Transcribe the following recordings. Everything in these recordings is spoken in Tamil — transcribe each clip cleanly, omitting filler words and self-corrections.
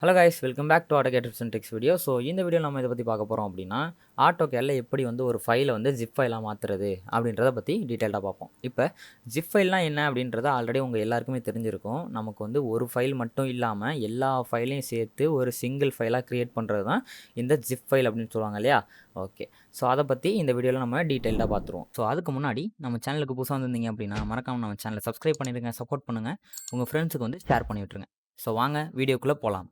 Hello guys, welcome back to AutoCAD tips and tricks video. So இந்த வீடியோ நம்ம இதை பற்றி பார்க்க போகிறோம் அப்படின்னா, AutoCADல எப்படி வந்து ஒரு ஃபைலை வந்து ஜிப் ஃபைலாக மாற்றுறது அப்படின்றத பற்றி டீட்டெயிலாக பார்ப்போம். இப்போ ஜிப் ஃபைல்னால் என்ன அப்படின்றத ஆல்ரெடி உங்கள் எல்லாருக்குமே தெரிஞ்சிருக்கும். நமக்கு வந்து ஒரு ஃபைல் மட்டும் இல்லாமல் எல்லா ஃபைலையும் சேர்த்து ஒரு சிங்கிள் ஃபைலாக க்ரியேட் பண்ணுறது தான் இந்த ஜிப் ஃபைல் அப்படின்னு சொல்லுவாங்க இல்லையா? ஓகே, ஸோ அதை பற்றி இந்த வீடியோவில் நம்ம டீட்டெயிலாக பார்த்துருவோம். ஸோ அதுக்கு முன்னாடி நம்ம சேனலுக்கு புதுசாக வந்திருந்தீங்க அப்படின்னா மறக்காமல் நம்ம சேனலை சப்ஸ்கிரைப் பண்ணிடுங்க, சப்போர்ட் பண்ணுங்கள், உங்கள் ஃப்ரெண்ட்ஸுக்கு வந்து ஷேர் பண்ணி விட்டுருங்க. ஸோ வாங்க வீடியோக்குள்ளே போகலாம்.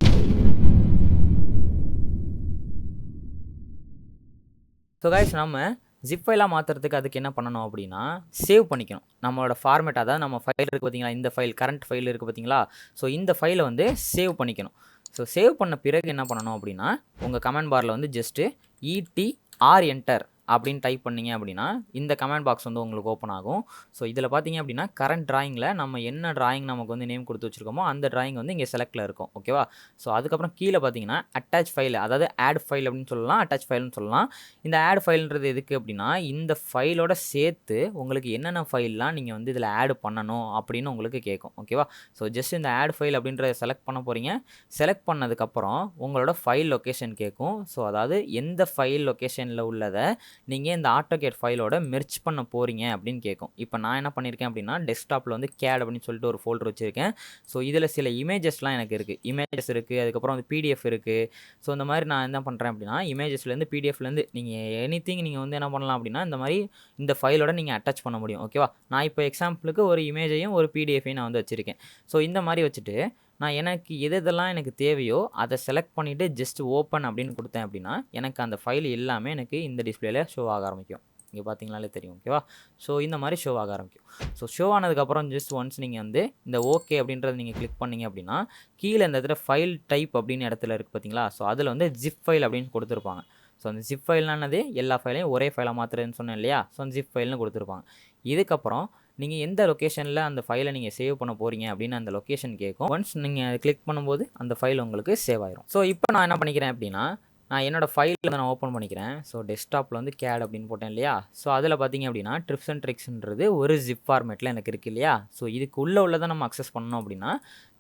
ஸோ கைஸ், நம்ம ஜிப் ஃபைலாக மாற்றுறதுக்கு அதுக்கு என்ன பண்ணணும் அப்படின்னா, சேவ் பண்ணிக்கணும். நம்மளோட ஃபார்மேட், அதாவது நம்ம ஃபைல் இருக்குது பார்த்தீங்களா, இந்த ஃபைல் கரண்ட் ஃபைல் இருக்குது பார்த்தீங்களா, ஸோ இந்த ஃபைலை வந்து சேவ் பண்ணிக்கணும். ஸோ சேவ் பண்ண பிறகு என்ன பண்ணணும் அப்படின்னா, உங்கள் கமெண்ட் பாரில் வந்து ஜஸ்ட்டு ETR என்டர் அப்படின்னு டைப் பண்ணிங்க அப்படின்னா இந்த கமெண்ட் பாக்ஸ் வந்து உங்களுக்கு ஓப்பன் ஆகும். ஸோ இதில் பார்த்தீங்க அப்படின்னா கரண்ட் ட்ராயிங்கில் நம்ம என்ன ட்ராயிங் நமக்கு வந்து நேம் கொடுத்து வச்சுருக்கோமோ அந்த ட்ராயிங் வந்து இங்கே செலக்டில் இருக்கும். ஓகேவா? ஸோ அதுக்கப்புறம் கீழே பார்த்தீங்கன்னா அட்டாச் ஃபைல், அதாவது ஆட் ஃபைல் அப்படின்னு சொல்லலாம், அட்டாச் ஃபைல்னு சொல்லலாம். இந்த ஆட் ஃபைல்ன்றது எதுக்கு அப்படின்னா, இந்த ஃபைலோட சேர்த்து உங்களுக்கு என்னென்ன ஃபைல்லாம் நீங்கள் வந்து இதில் ஆட் பண்ணணும் அப்படின்னு உங்களுக்கு கேட்கும். ஓகேவா? ஸோ ஜஸ்ட் இந்த ஆட் ஃபைல் அப்படின்றத செலக்ட் பண்ண போகிறீங்க. செலக்ட் பண்ணதுக்கப்புறம் உங்களோட ஃபைல் லொக்கேஷன் கேட்கும். ஸோ அதாவது எந்த ஃபைல் லொக்கேஷனில் உள்ளதை நீங்கள் இந்த AutoCAD ஃபைலோட மெர்ஜ் பண்ண போகிறீங்க அப்படின்னு கேட்கும். இப்போ நான் என்ன பண்ணியிருக்கேன் அப்படின்னா, டெஸ்க்டாப்பில் வந்து CAD அப்படின்னு சொல்லிட்டு ஒரு ஃபோல்டர் வச்சுருக்கேன். ஸோ இதில் சில இமேஜஸ்லாம் எனக்கு இருக்குது. இமேஜஸ் இருக்குது, அதுக்கப்புறம் வந்து PDF இருக்குது. ஸோ இந்த மாதிரி நான் என்ன பண்ணுறேன் அப்படின்னா, இமேஜஸ்லேருந்து PDFலேருந்து நீங்கள் எனிதிங் நீங்கள் வந்து என்ன பண்ணலாம் அப்படின்னா, இந்த மாதிரி இந்த ஃபைலோட நீங்கள் அட்டாச் பண்ண முடியும். ஓகேவா? நான் இப்போ எக்ஸாம்பிளுக்கு ஒரு இமேஜையும் ஒரு PDFையும் நான் வந்து வச்சுருக்கேன். ஸோ இந்த மாதிரி வச்சுட்டு நான் எனக்கு எதெல்லாம் எனக்கு தேவையோ அதை செலக்ட் பண்ணிவிட்டு ஜஸ்ட் ஓப்பன் அப்படின்னு கொடுத்தேன் அப்படின்னா, எனக்கு அந்த ஃபைல் எல்லாமே எனக்கு இந்த டிஸ்பிளேல ஷோ ஆக ஆரம்பிக்கும். இங்கே பார்த்தீங்கனாலே தெரியும். ஓகேவா? ஸோ இந்த மாதிரி ஷோ ஆக ஆரம்பிக்கும். ஸோ ஷோ ஆனதுக்கப்புறம் ஜஸ்ட் ஒன்ஸ் நீங்கள் வந்து இந்த ஓகே அப்படின்றத நீங்கள் கிளிக் பண்ணிங்க அப்படின்னா, கீழே இந்த இடத்துல ஃபைல் டைப் அப்படின்னு இடத்துல இருக்குது பார்த்தீங்களா? ஸோ அதில் வந்து ஜிப் ஃபைல் அப்படின்னு கொடுத்துருப்பாங்க. ஸோ அந்த ஜிப் ஃபைல்னானது எல்லா ஃபைலையும் ஒரே ஃபைலாக மாற்றுறதுன்னு சொன்னேன் இல்லையா? ஸோ அந்த ஜிப் ஃபைல்னு கொடுத்துருப்பாங்க. இதுக்கப்புறம் நீங்கள் எந்த லொக்கேஷனில் அந்த ஃபைலை நீங்கள் சேவ் பண்ண போகிறீங்க அப்படின்னு அந்த லொக்கேஷன் கேட்கும். ஒன்ஸ் நீங்கள் கிளிக் பண்ணும்போது அந்த ஃபைல் உங்களுக்கு சேவ் ஆயிரும். ஸோ இப்போ நான் என்ன பண்ணிக்கிறேன் அப்படின்னா, நான் என்னோடய ஃபைலில் நான் ஓப்பன் பண்ணிக்கிறேன். ஸோ டெஸ்க்டாப்பில் வந்து CAD அப்படின்னு போட்டேன் இல்லையா? ஸோ அதில் பார்த்தீங்க அப்படின்னா ட்ரிப்ஸ் அண்ட் ட்ரிக்ஸ்ன்றது ஒரு ஜிப் ஃபார்மேட்டில் எனக்கு இருக்குது இல்லையா? ஸோ இதுக்கு உள்ளதை நம்ம அக்சஸ் பண்ணணும் அப்படின்னா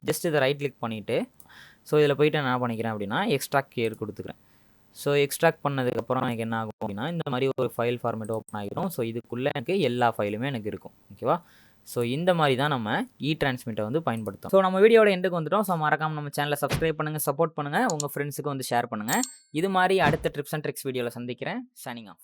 ஜஸ்ட் இதை ரைட் கிளிக் பண்ணிவிட்டு, ஸோ இதில் போய்ட்டு நான் என்ன பண்ணிக்கிறேன் அப்படின்னா எக்ஸ்ட்ராக்ட் கிளியர் கொடுத்துக்கிறேன். ஸோ எக்ஸ்ட்ராக்ட் பண்ணதுக்கப்புறம் எனக்கு என்ன ஆகும் அப்படின்னா, இந்த மாதிரி ஒரு ஃபைல் ஃபார்மேட் ஓப்பன் ஆகிடும். ஸோ இதுக்குள்ளே எனக்கு எல்லா ஃபைலுமே எனக்கு இருக்கும். ஓகேவா? ஸோ இந்த மாதிரி தான் நம்ம டிரான்ஸ்மிட்டை வந்து பயன்படுத்தும். ஸோ நம்ம வீடியோட எண்டுக்கு வந்துட்டோம். ஸோ மறக்காமல் நம்ம சேனலை சப்ஸ்கிரைப் பண்ணுங்கள், சப்போர்ட் பண்ணுங்கள், உங்கள் ஃப்ரெண்ட்ஸுக்கு வந்து ஷேர் பண்ணுங்கள். இது மாதிரி அடுத்த ட்ரிப்ஸ் அண்ட் ட்ரிக்ஸ் வீடியோவில் சந்திக்கிறேன். Signing off.